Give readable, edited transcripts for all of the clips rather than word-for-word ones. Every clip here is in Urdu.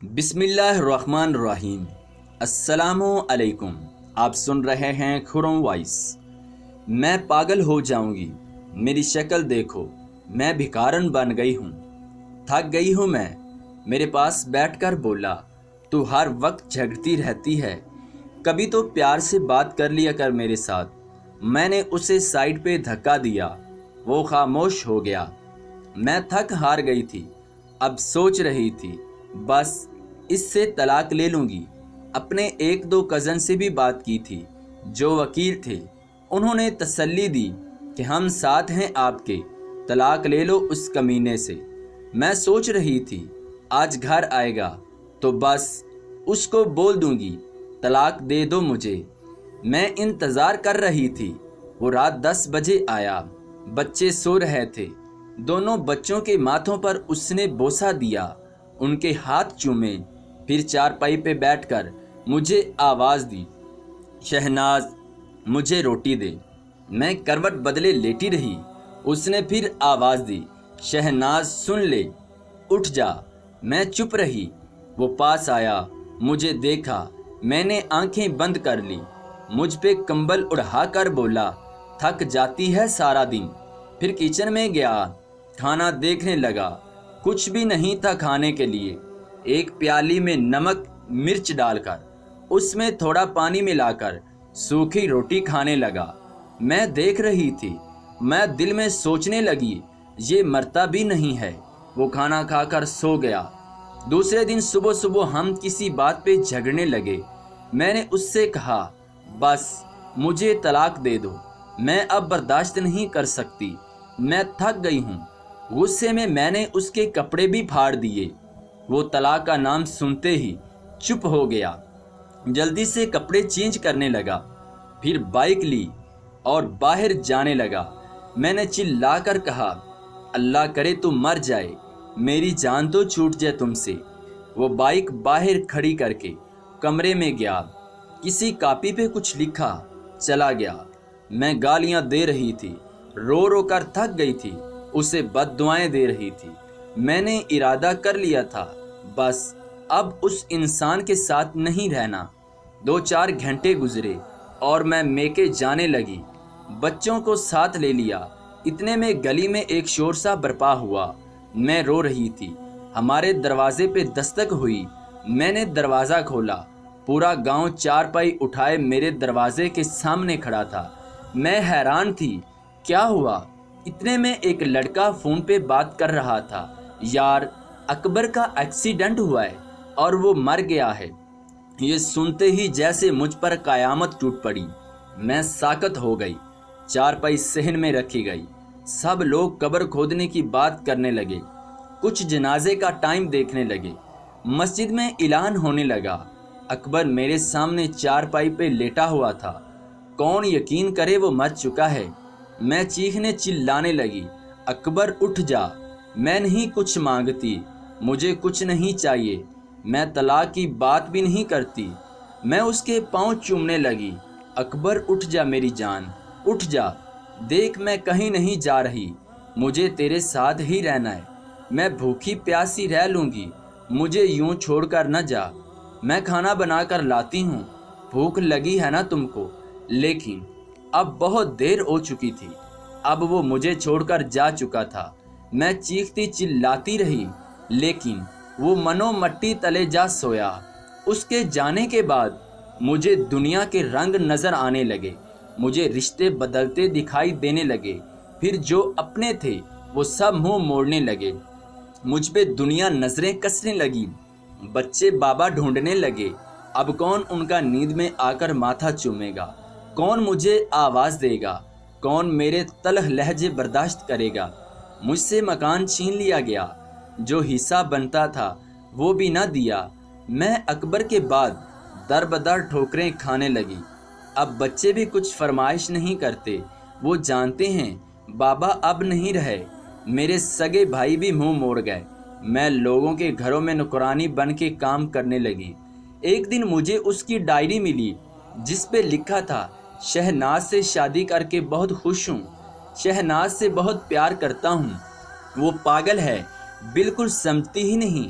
بسم اللہ الرحمن الرحیم۔ السلام علیکم۔ آپ سن رہے ہیں خرم وائس۔ میں پاگل ہو جاؤں گی، میری شکل دیکھو، میں بھکارن بن گئی ہوں، تھک گئی ہوں میں۔ میرے پاس بیٹھ کر بولا، تو ہر وقت جھگڑتی رہتی ہے، کبھی تو پیار سے بات کر لیا کر میرے ساتھ۔ میں نے اسے سائڈ پہ دھکا دیا، وہ خاموش ہو گیا۔ میں تھک ہار گئی تھی، اب سوچ رہی تھی بس اس سے طلاق لے لوں گی۔ اپنے ایک دو کزن سے بھی بات کی تھی جو وکیل تھے، انہوں نے تسلی دی کہ ہم ساتھ ہیں آپ کے، طلاق لے لو اس کمینے سے۔ میں سوچ رہی تھی آج گھر آئے گا تو بس اس کو بول دوں گی طلاق دے دو مجھے۔ میں انتظار کر رہی تھی، وہ رات 10 بجے آیا، بچے سو رہے تھے، دونوں بچوں کے ماتھوں پر اس نے بوسہ دیا، ان کے ہاتھ چومے، پھر چارپائی پہ بیٹھ کر مجھے آواز دی، شہناز مجھے روٹی دے۔ میں کروٹ بدلے لیٹی رہی، اس نے پھر آواز دی، شہناز سن لے، اٹھ جا۔ میں چپ رہی، وہ پاس آیا، مجھے دیکھا، میں نے آنکھیں بند کر لی، مجھ پہ کمبل اڑھا کر بولا، تھک جاتی ہے سارا دن۔ پھر کچن میں گیا، کھانا دیکھنے لگا، کچھ بھی نہیں تھا کھانے کے لیے۔ ایک پیالی میں نمک مرچ ڈال کر اس میں تھوڑا پانی ملا کر سوکھی روٹی کھانے لگا۔ میں دیکھ رہی تھی، میں دل میں سوچنے لگی یہ مرتا بھی نہیں ہے۔ وہ کھانا کھا کر سو گیا۔ دوسرے دن صبح صبح ہم کسی بات پہ جھگڑنے لگے۔ میں نے اس سے کہا بس مجھے طلاق دے دو، میں اب برداشت نہیں کر سکتی، میں تھک گئی ہوں۔ غصے میں نے اس کے کپڑے بھی پھاڑ دیے۔ وہ طلاق کا نام سنتے ہی چپ ہو گیا، جلدی سے کپڑے چینج کرنے لگا، پھر بائک لی اور باہر جانے لگا۔ میں نے چلا کر کہا، اللہ کرے تو مر جائے، میری جان تو چھوٹ جائے تم سے۔ وہ بائک باہر کھڑی کر کے کمرے میں گیا، کسی کاپی پہ کچھ لکھا، چلا گیا۔ میں گالیاں دے رہی تھی، رو رو کر تھک گئی تھی، اسے بد دعائیں دے رہی تھی۔ میں نے ارادہ کر لیا تھا بس اب اس انسان کے ساتھ نہیں رہنا۔ 2-4 گھنٹے گزرے اور میں میکے جانے لگی، بچوں کو ساتھ لے لیا۔ اتنے میں گلی میں ایک شور سا برپا ہوا، میں رو رہی تھی۔ ہمارے دروازے پہ دستک ہوئی، میں نے دروازہ کھولا، پورا گاؤں چارپائی اٹھائے میرے دروازے کے سامنے کھڑا تھا۔ میں حیران تھی، کیا ہوا؟ اتنے میں ایک لڑکا فون پہ بات کر رہا تھا، یار اکبر کا ایکسیڈنٹ ہوا ہے اور وہ مر گیا ہے۔ یہ سنتے ہی جیسے مجھ پر قیامت ٹوٹ پڑی، میں ساکت ہو گئی۔ چارپائی صحن میں رکھی گئی، سب لوگ قبر کھودنے کی بات کرنے لگے، کچھ جنازے کا ٹائم دیکھنے لگے۔ مسجد میں اعلان ہونے لگا، اکبر میرے سامنے چارپائی پہ لیٹا ہوا تھا، کون یقین کرے وہ مر چکا ہے۔ میں چیخنے چلانے لگی، اکبر اٹھ جا، میں نہیں کچھ مانگتی، مجھے کچھ نہیں چاہیے، میں طلاق کی بات بھی نہیں کرتی۔ میں اس کے پاؤں چومنے لگی، اکبر اٹھ جا میری جان، اٹھ جا، دیکھ میں کہیں نہیں جا رہی، مجھے تیرے ساتھ ہی رہنا ہے، میں بھوکی پیاسی رہ لوں گی، مجھے یوں چھوڑ کر نہ جا، میں کھانا بنا کر لاتی ہوں، بھوک لگی ہے نا تم کو۔ لیکن اب بہت دیر ہو چکی تھی، اب وہ مجھے چھوڑ کر جا چکا تھا۔ میں چیختی چلاتی رہی، لیکن وہ منو مٹی تلے جا سویا۔ اس کے جانے کے بعد مجھے دنیا کے رنگ نظر آنے لگے، مجھے رشتے بدلتے دکھائی دینے لگے، پھر جو اپنے تھے وہ سب منہ موڑنے لگے، مجھ پہ دنیا نظریں کسنے لگی، بچے بابا ڈھونڈنے لگے، اب کون ان کا نیند میں آ کر ماتھا چومے گا، کون مجھے آواز دے گا، کون میرے تلخ لہجے برداشت کرے گا۔ مجھ سے مکان چھین لیا گیا، جو حصہ بنتا تھا وہ بھی نہ دیا۔ میں اکبر کے بعد در بدر ٹھوکریں کھانے لگی۔ اب بچے بھی کچھ فرمائش نہیں کرتے، وہ جانتے ہیں بابا اب نہیں رہے۔ میرے سگے بھائی بھی منہ موڑ گئے، میں لوگوں کے گھروں میں نوکرانی بن کے کام کرنے لگی۔ ایک دن مجھے اس کی ڈائری ملی جس پہ لکھا تھا، شہناز سے شادی کر کے بہت خوش ہوں، شہناز سے بہت پیار کرتا ہوں، وہ پاگل ہے، بالکل سمجھتی ہی نہیں،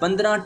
15